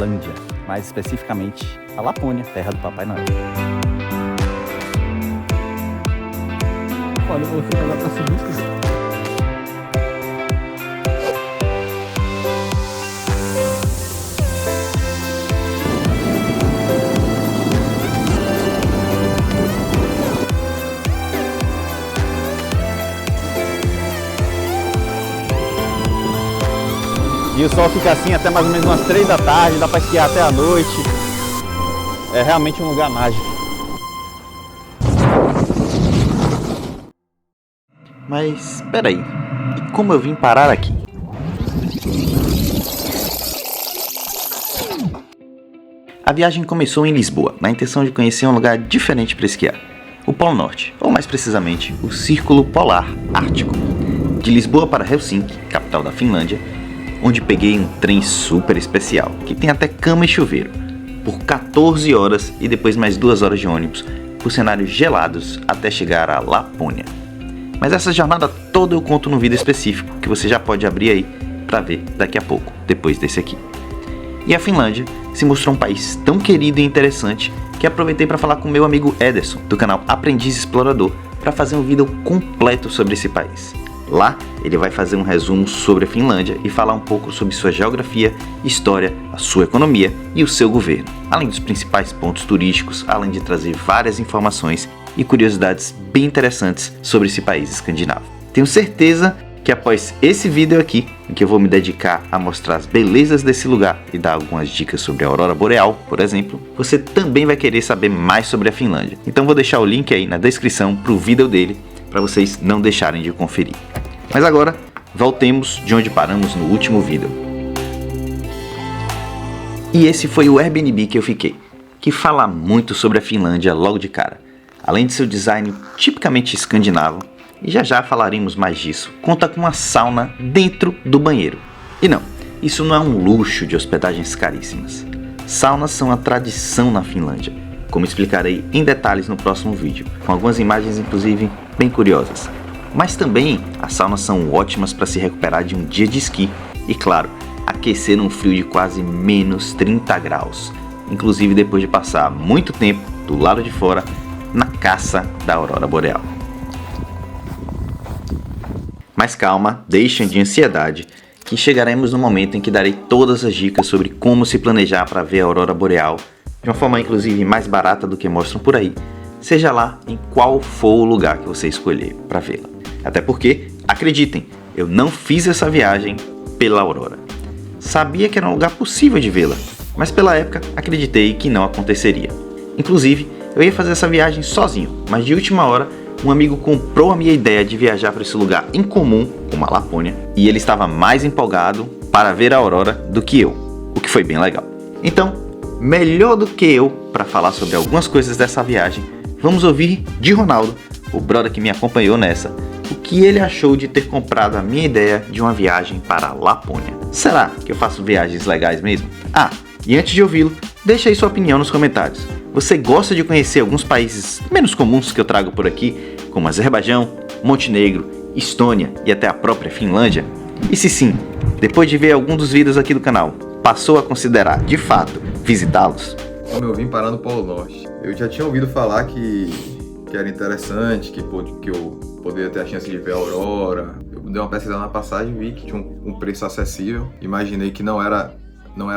Finlândia, mais especificamente a Lapônia, terra do Papai Noel. Olha, eu vou ficar lá pra subir isso. E o sol fica assim até mais ou menos umas 3 da tarde, dá para esquiar até a noite. É realmente um lugar mágico. Mas, espera aí, e como eu vim parar aqui? A viagem começou em Lisboa, na intenção de conhecer um lugar diferente para esquiar. O Polo Norte, ou mais precisamente, o Círculo Polar Ártico. De Lisboa para Helsinki, capital da Finlândia, onde peguei um trem super especial, que tem até cama e chuveiro, por 14 horas e depois mais 2 horas de ônibus, por cenários gelados até chegar à Lapônia. Mas essa jornada toda eu conto num vídeo específico, que você já pode abrir aí para ver daqui a pouco, depois desse aqui. E a Finlândia se mostrou um país tão querido e interessante, que aproveitei para falar com meu amigo Ederson, do canal Aprendiz Explorador, para fazer um vídeo completo sobre esse país. Lá, ele vai fazer um resumo sobre a Finlândia e falar um pouco sobre sua geografia, história, a sua economia e o seu governo, além dos principais pontos turísticos, além de trazer várias informações e curiosidades bem interessantes sobre esse país escandinavo. Tenho certeza que após esse vídeo aqui, em que eu vou me dedicar a mostrar as belezas desse lugar e dar algumas dicas sobre a aurora boreal, por exemplo, você também vai querer saber mais sobre a Finlândia. Então vou deixar o link aí na descrição para o vídeo dele, para vocês não deixarem de conferir. Mas agora, voltemos de onde paramos no último vídeo. E esse foi o Airbnb que eu fiquei, que fala muito sobre a Finlândia logo de cara. Além de seu design tipicamente escandinavo, e já já falaremos mais disso, conta com uma sauna dentro do banheiro. E não, isso não é um luxo de hospedagens caríssimas. Saunas são a tradição na Finlândia, como explicarei em detalhes no próximo vídeo, com algumas imagens inclusive bem curiosas. Mas também as saunas são ótimas para se recuperar de um dia de esqui e, claro, aquecer num frio de quase menos 30 graus, inclusive depois de passar muito tempo do lado de fora na caça da aurora boreal. Mas calma, deixem de ansiedade, que chegaremos no momento em que darei todas as dicas sobre como se planejar para ver a aurora boreal, de uma forma inclusive mais barata do que mostram por aí, seja lá em qual for o lugar que você escolher para vê-la. Até porque, acreditem, eu não fiz essa viagem pela aurora. Sabia que era um lugar possível de vê-la, mas pela época acreditei que não aconteceria. Inclusive, eu ia fazer essa viagem sozinho, mas de última hora, um amigo comprou a minha ideia de viajar para esse lugar incomum, como a Lapônia, e ele estava mais empolgado para ver a aurora do que eu, o que foi bem legal. Então, melhor do que eu para falar sobre algumas coisas dessa viagem, vamos ouvir de Ronaldo, o brother que me acompanhou nessa, o que ele achou de ter comprado a minha ideia de uma viagem para a Lapônia. Será que eu faço viagens legais mesmo? Ah, e antes de ouvi-lo, deixa aí sua opinião nos comentários. Você gosta de conhecer alguns países menos comuns que eu trago por aqui, como Azerbaijão, Montenegro, Estônia e até a própria Finlândia? E se sim, depois de ver algum dos vídeos aqui do canal, passou a considerar, de fato, visitá-los? Como eu vim parar no Polo Norte, eu já tinha ouvido falar que era interessante, que eu poderia ter a chance de ver a aurora. Eu dei uma pesquisada na passagem, vi que tinha um preço acessível. Imaginei que não era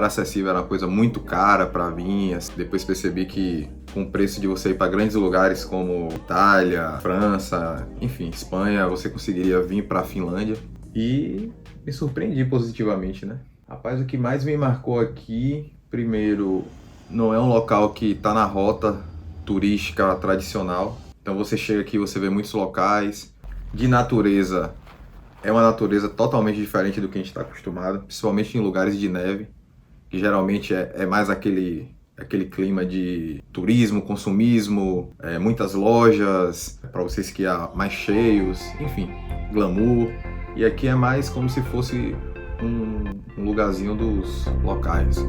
acessível, era uma coisa muito cara para vir. Depois percebi que com o preço de você ir para grandes lugares como Itália, França, enfim, Espanha, você conseguiria vir para a Finlândia. E me surpreendi positivamente, né? Rapaz, o que mais me marcou aqui, primeiro, não é um local que está na rota turística tradicional. Então você chega aqui, você vê muitos locais. De natureza, é uma natureza totalmente diferente do que a gente está acostumado, principalmente em lugares de neve, que geralmente é mais aquele clima de turismo, consumismo, muitas lojas para você esquiar mais cheios, enfim, glamour. E aqui é mais como se fosse um lugarzinho dos locais.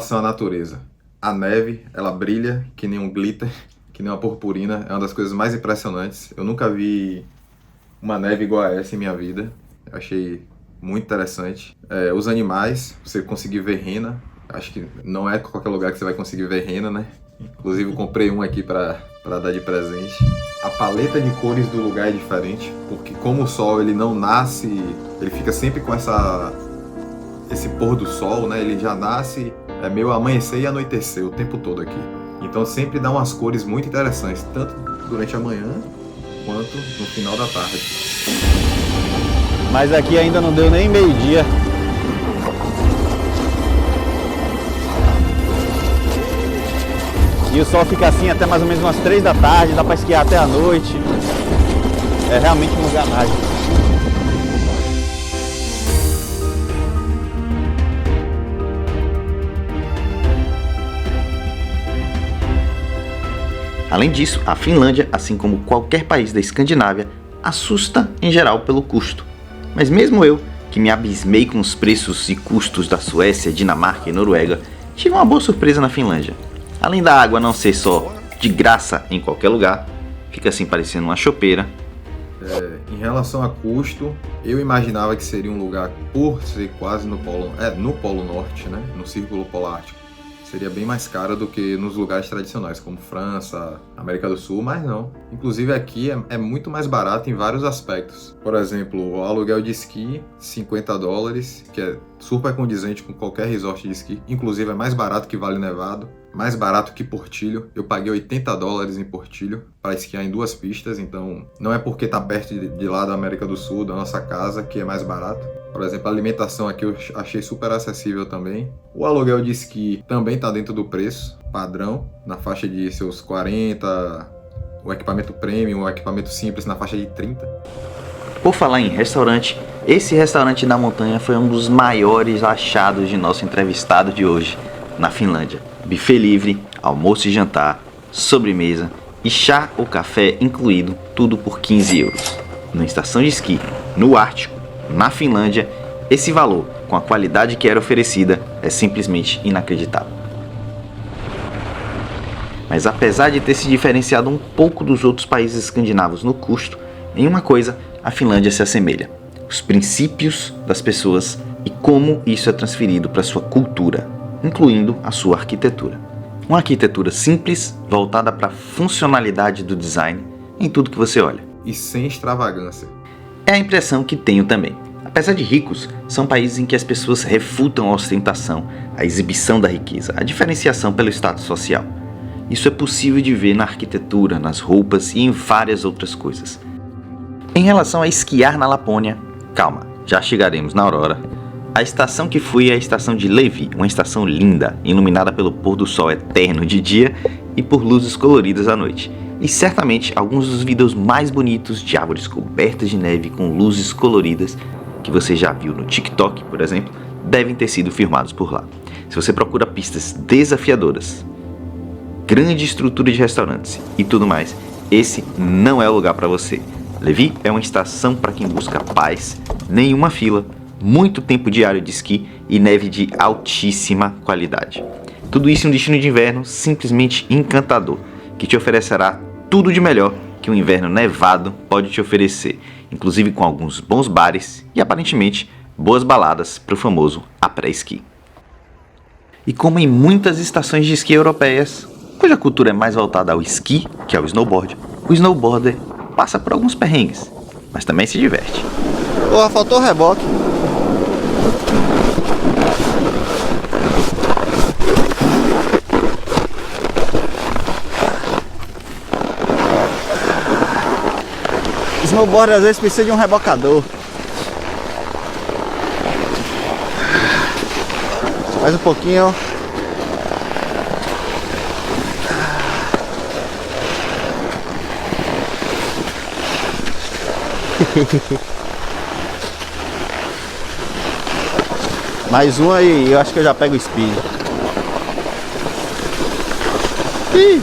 relação à natureza, a neve, ela brilha que nem um glitter, que nem uma purpurina, é uma das coisas mais impressionantes. Eu nunca vi uma neve igual a essa em minha vida, eu achei muito interessante. Os animais, você conseguir ver rena, acho que não é qualquer lugar que você vai conseguir ver rena, né? Inclusive eu comprei um aqui para dar de presente. A paleta de cores do lugar é diferente, porque como o sol ele não nasce, ele fica sempre com esse pôr do sol, né? Ele já nasce, é meio amanhecer e anoitecer o tempo todo aqui. Então sempre dá umas cores muito interessantes, tanto durante a manhã quanto no final da tarde. Mas aqui ainda não deu nem meio-dia. E o sol fica assim até mais ou menos umas 3 da tarde, dá para esquiar até a noite. É realmente um lugar mágico. Além disso, a Finlândia, assim como qualquer país da Escandinávia, assusta em geral pelo custo. Mas mesmo eu, que me abismei com os preços e custos da Suécia, Dinamarca e Noruega, tive uma boa surpresa na Finlândia. Além da água não ser só de graça em qualquer lugar, fica assim parecendo uma chopeira. Em relação a custo, eu imaginava que seria um lugar, por ser quase no Polo Norte, né? No Círculo Polar Ártico, seria bem mais caro do que nos lugares tradicionais, como França, América do Sul, mas não. Inclusive aqui é muito mais barato em vários aspectos. Por exemplo, o aluguel de esqui, $50, que é super condizente com qualquer resort de esqui. Inclusive é mais barato que Vale Nevado, mais barato que Portillo. Eu paguei $80 em Portillo para esquiar em 2 pistas, então não é porque está perto de lá da América do Sul, da nossa casa, que é mais barato. Por exemplo, a alimentação aqui eu achei super acessível também. O aluguel de esqui também está dentro do preço padrão, na faixa de seus 40, o equipamento premium, o equipamento simples na faixa de 30. Por falar em restaurante, esse restaurante da montanha foi um dos maiores achados de nosso entrevistado de hoje, na Finlândia. Buffet livre, almoço e jantar, sobremesa e chá ou café incluído, tudo por €15. Numa estação de esqui, no Ártico, na Finlândia, esse valor, com a qualidade que era oferecida, é simplesmente inacreditável. Mas apesar de ter se diferenciado um pouco dos outros países escandinavos no custo, em uma coisa a Finlândia se assemelha: os princípios das pessoas e como isso é transferido para sua cultura, incluindo a sua arquitetura. Uma arquitetura simples, voltada para a funcionalidade do design em tudo que você olha. E sem extravagância. É a impressão que tenho também. Apesar de ricos, são países em que as pessoas refutam a ostentação, a exibição da riqueza, a diferenciação pelo status social. Isso é possível de ver na arquitetura, nas roupas e em várias outras coisas. Em relação a esquiar na Lapônia, calma, já chegaremos na aurora. A estação que fui é a estação de Levi, uma estação linda, iluminada pelo pôr do sol eterno de dia e por luzes coloridas à noite. E certamente alguns dos vídeos mais bonitos de árvores cobertas de neve com luzes coloridas que você já viu no TikTok, por exemplo, devem ter sido filmados por lá. Se você procura pistas desafiadoras, grande estrutura de restaurantes e tudo mais, esse não é o lugar para você. Levi é uma estação para quem busca paz, nenhuma fila, muito tempo diário de esqui e neve de altíssima qualidade. Tudo isso em um destino de inverno simplesmente encantador, que te oferecerá tudo de melhor que um inverno nevado pode te oferecer, inclusive com alguns bons bares e aparentemente boas baladas para o famoso après-ski. E como em muitas estações de esqui europeias, cuja cultura é mais voltada ao esqui que ao snowboard, o snowboarder passa por alguns perrengues, mas também se diverte. Porra, faltou o reboque. Snowboard às vezes precisa de um rebocador. Mais um pouquinho. Mais uma e eu acho que eu já pego o speed. Ih!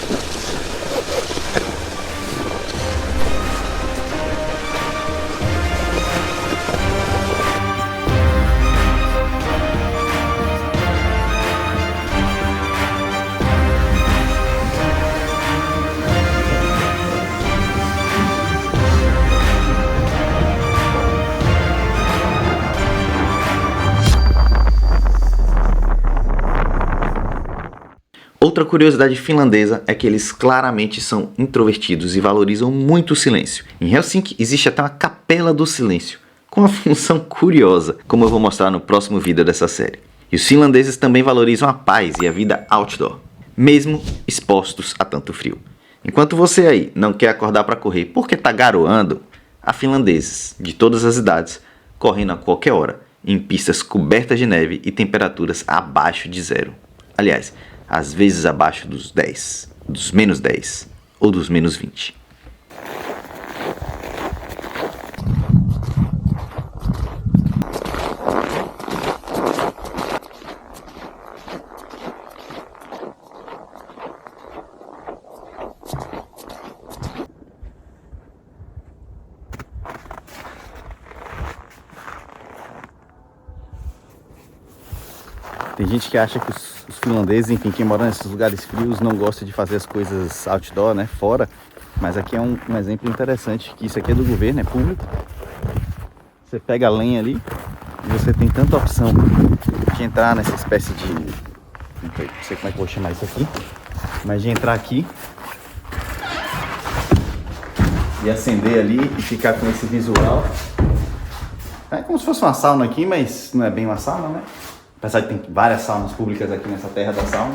Outra curiosidade finlandesa é que eles claramente são introvertidos e valorizam muito o silêncio. Em Helsinki existe até uma capela do silêncio, com uma função curiosa, como eu vou mostrar no próximo vídeo dessa série. E os finlandeses também valorizam a paz e a vida outdoor, mesmo expostos a tanto frio. Enquanto você aí não quer acordar para correr porque tá garoando, há finlandeses de todas as idades correndo a qualquer hora, em pistas cobertas de neve e temperaturas abaixo de zero. Aliás, às vezes abaixo dos 10, dos menos 10 ou dos menos 20. Tem gente que acha que os finlandeses, enfim, quem mora nesses lugares frios não gosta de fazer as coisas outdoor, né, fora. Mas aqui é um exemplo interessante, que isso aqui é do governo, é público. Você pega a lenha ali e você tem tanta opção de entrar nessa espécie de... Não sei como é que eu vou chamar isso aqui, mas de entrar aqui e acender ali e ficar com esse visual. É como se fosse uma sauna aqui, mas não é bem uma sauna, né? Apesar de ter várias saunas públicas aqui nessa terra da sauna.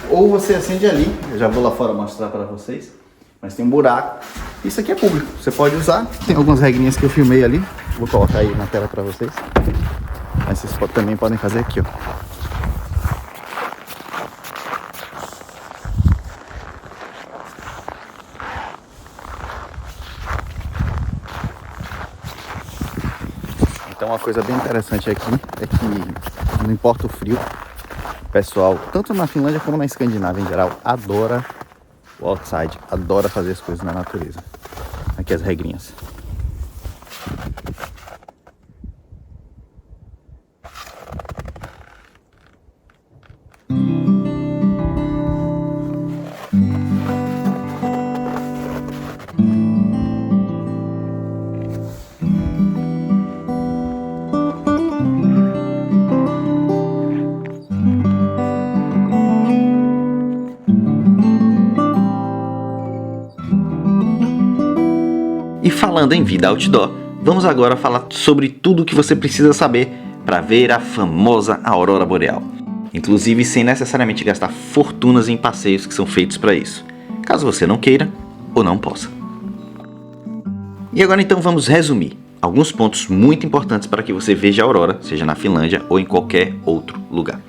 Ou você acende ali, eu já vou lá fora mostrar para vocês. Mas tem um buraco. Isso aqui é público, você pode usar. Tem algumas regrinhas que eu filmei ali. Vou colocar aí na tela para vocês. Mas vocês também podem fazer aqui, ó. Então uma coisa bem interessante aqui é que não importa o frio, o pessoal, tanto na Finlândia como na Escandinávia em geral, adora o outside, adora fazer as coisas na natureza. Aqui as regrinhas. E falando em vida outdoor, vamos agora falar sobre tudo o que você precisa saber para ver a famosa aurora boreal. Inclusive sem necessariamente gastar fortunas em passeios que são feitos para isso, caso você não queira ou não possa. E agora então vamos resumir alguns pontos muito importantes para que você veja a aurora, seja na Finlândia ou em qualquer outro lugar.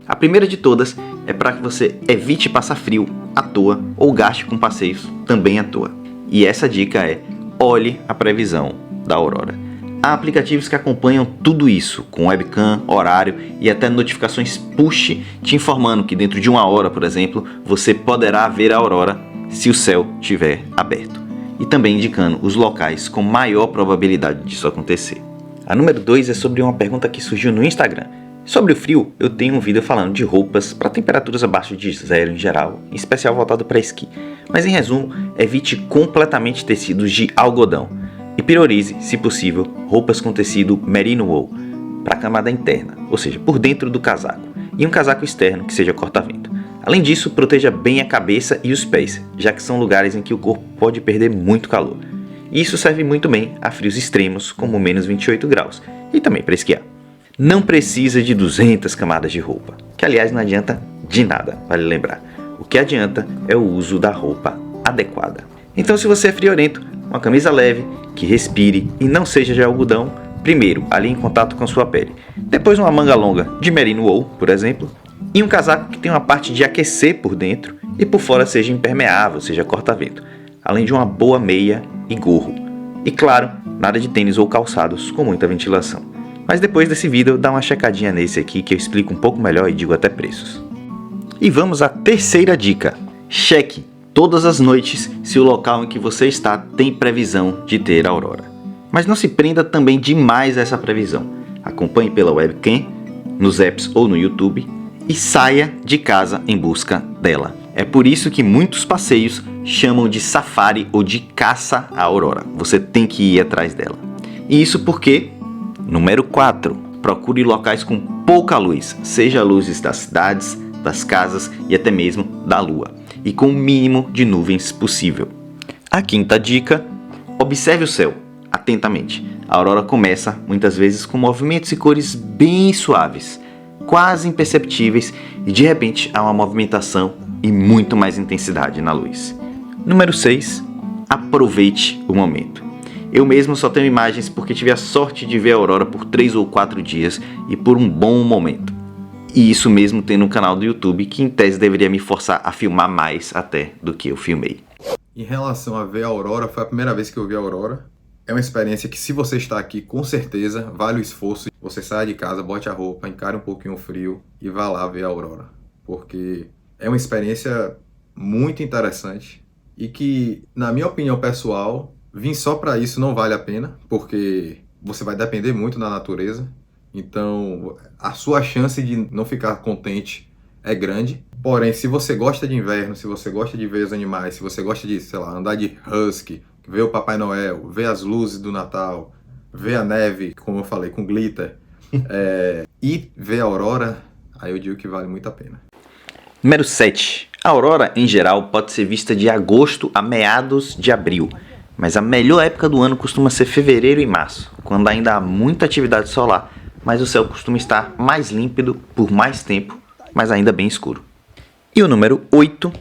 A primeira de todas é para que você evite passar frio à toa ou gaste com passeios também à toa. E essa dica é: olhe a previsão da aurora. Há aplicativos que acompanham tudo isso, com webcam, horário e até notificações push te informando que dentro de 1 hora, por exemplo, você poderá ver a aurora se o céu estiver aberto. E também indicando os locais com maior probabilidade disso acontecer. A número 2 é sobre uma pergunta que surgiu no Instagram. Sobre o frio, eu tenho um vídeo falando de roupas para temperaturas abaixo de zero em geral, em especial voltado para esqui. Mas em resumo, evite completamente tecidos de algodão e priorize, se possível, roupas com tecido merino wool para a camada interna, ou seja, por dentro do casaco, e um casaco externo que seja corta-vento. Além disso, proteja bem a cabeça e os pés, já que são lugares em que o corpo pode perder muito calor. E isso serve muito bem a frios extremos, como menos 28 graus, e também para esquiar. Não precisa de 200 camadas de roupa, que aliás não adianta de nada, vale lembrar. O que adianta é o uso da roupa adequada. Então, se você é friorento, uma camisa leve, que respire e não seja de algodão, primeiro ali em contato com a sua pele. Depois uma manga longa de merino wool, por exemplo, e um casaco que tenha uma parte de aquecer por dentro e por fora seja impermeável, seja corta-vento, além de uma boa meia e gorro. E claro, nada de tênis ou calçados com muita ventilação. Mas depois desse vídeo, dá uma checadinha nesse aqui que eu explico um pouco melhor e digo até preços. E vamos à terceira dica. Cheque todas as noites se o local em que você está tem previsão de ter aurora. Mas não se prenda também demais a essa previsão. Acompanhe pela webcam, nos apps ou no YouTube e saia de casa em busca dela. É por isso que muitos passeios chamam de safari ou de caça à aurora. Você tem que ir atrás dela. E isso porque... Número 4. Procure locais com pouca luz, seja luzes das cidades, das casas e até mesmo da lua, e com o mínimo de nuvens possível. A quinta dica: observe o céu atentamente. A aurora começa muitas vezes com movimentos e cores bem suaves, quase imperceptíveis, e de repente há uma movimentação e muito mais intensidade na luz. Número 6. Aproveite o momento. Eu mesmo só tenho imagens porque tive a sorte de ver a aurora por 3 ou 4 dias e por um bom momento. E isso mesmo tendo um canal do YouTube que em tese deveria me forçar a filmar mais até do que eu filmei. Em relação a ver a aurora, foi a primeira vez que eu vi a aurora. É uma experiência que, se você está aqui, com certeza vale o esforço. Você saia de casa, bote a roupa, encare um pouquinho o frio e vá lá ver a aurora. Porque é uma experiência muito interessante e que, na minha opinião pessoal, vir só para isso não vale a pena, porque você vai depender muito da natureza. Então, a sua chance de não ficar contente é grande. Porém, se você gosta de inverno, se você gosta de ver os animais, se você gosta de, sei lá, andar de husky, ver o Papai Noel, ver as luzes do Natal, ver a neve, como eu falei, com glitter, e ver a aurora, aí eu digo que vale muito a pena. Número 7. A aurora, em geral, pode ser vista de agosto a meados de abril, mas a melhor época do ano costuma ser fevereiro e março, quando ainda há muita atividade solar, mas o céu costuma estar mais límpido por mais tempo, mas ainda bem escuro. E o número 8.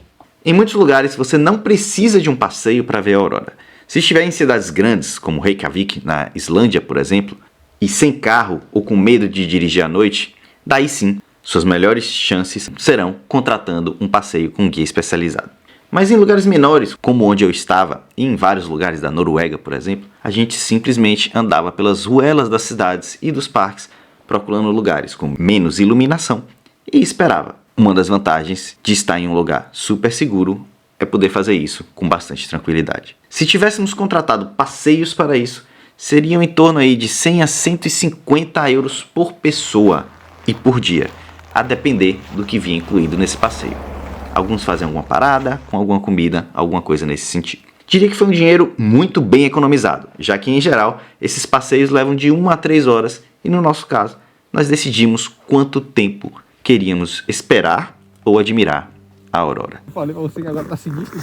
Em muitos lugares você não precisa de um passeio para ver a aurora. Se estiver em cidades grandes, como Reykjavik, na Islândia, por exemplo, e sem carro ou com medo de dirigir à noite, daí sim, suas melhores chances serão contratando um passeio com um guia especializado. Mas em lugares menores, como onde eu estava, e em vários lugares da Noruega, por exemplo, a gente simplesmente andava pelas ruelas das cidades e dos parques, procurando lugares com menos iluminação, e esperava. Uma das vantagens de estar em um lugar super seguro é poder fazer isso com bastante tranquilidade. Se tivéssemos contratado passeios para isso, seriam em torno aí de 100 a 150 euros por pessoa e por dia, a depender do que vinha incluído nesse passeio. Alguns fazem alguma parada, com alguma comida, alguma coisa nesse sentido. Diria que foi um dinheiro muito bem economizado, já que em geral esses passeios levam de 1 a 3 horas e no nosso caso nós decidimos quanto tempo queríamos esperar ou admirar a aurora. Falei pra você que agora tá sinistro.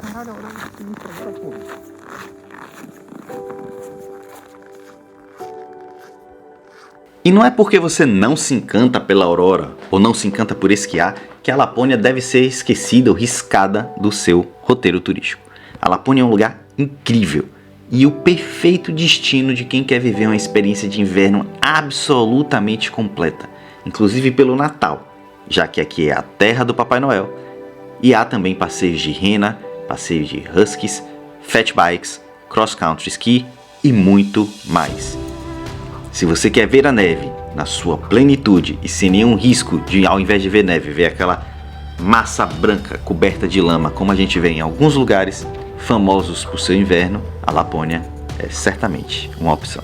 Caralho, a aurora tá sinistra agora, pô. E não é porque você não se encanta pela aurora ou não se encanta por esquiar que a Lapônia deve ser esquecida ou riscada do seu roteiro turístico. A Lapônia é um lugar incrível e o perfeito destino de quem quer viver uma experiência de inverno absolutamente completa, inclusive pelo Natal, já que aqui é a terra do Papai Noel, e há também passeios de rena, passeios de huskies, fat bikes, cross country ski e muito mais. Se você quer ver a neve na sua plenitude e sem nenhum risco de, ao invés de ver neve, ver aquela massa branca coberta de lama como a gente vê em alguns lugares famosos por seu inverno, a Lapônia é certamente uma opção.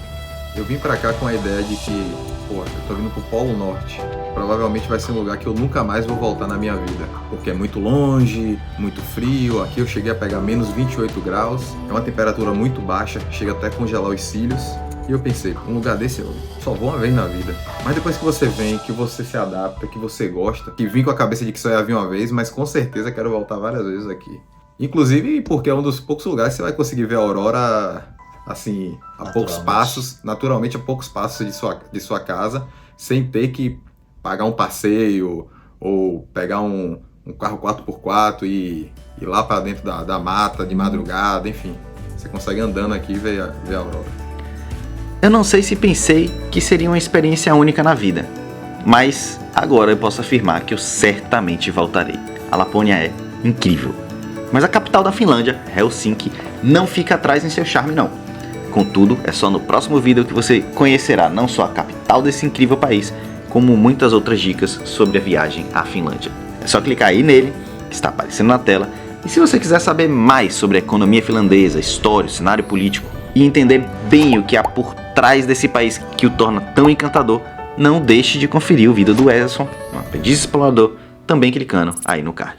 Eu vim pra cá com a ideia de que, eu tô vindo pro Polo Norte. Provavelmente vai ser um lugar que eu nunca mais vou voltar na minha vida, porque é muito longe, muito frio. Aqui eu cheguei a pegar menos 28 graus, é uma temperatura muito baixa, chega até a congelar os cílios. E eu pensei, um lugar desse eu só vou uma vez na vida. Mas depois que você vem, que você se adapta, que você gosta, que vim com a cabeça de que só ia vir uma vez, mas com certeza quero voltar várias vezes aqui. Inclusive porque é um dos poucos lugares que você vai conseguir ver a aurora, assim, a poucos passos, naturalmente a poucos passos de sua casa, sem ter que pagar um passeio ou pegar um carro 4x4 e ir lá para dentro da mata de madrugada, enfim. Você consegue andando aqui ver a aurora. Eu não sei se pensei que seria uma experiência única na vida, mas agora eu posso afirmar que eu certamente voltarei. A Lapônia é incrível, mas a capital da Finlândia, Helsinki, não fica atrás em seu charme não. Contudo, é só no próximo vídeo que você conhecerá não só a capital desse incrível país, como muitas outras dicas sobre a viagem à Finlândia. É só clicar aí nele, que está aparecendo na tela, e se você quiser saber mais sobre a economia finlandesa, história, cenário político, e entender bem o que há por trás desse país que o torna tão encantador, não deixe de conferir o vídeo do Ederson, um aprendiz explorador, também clicando aí no card.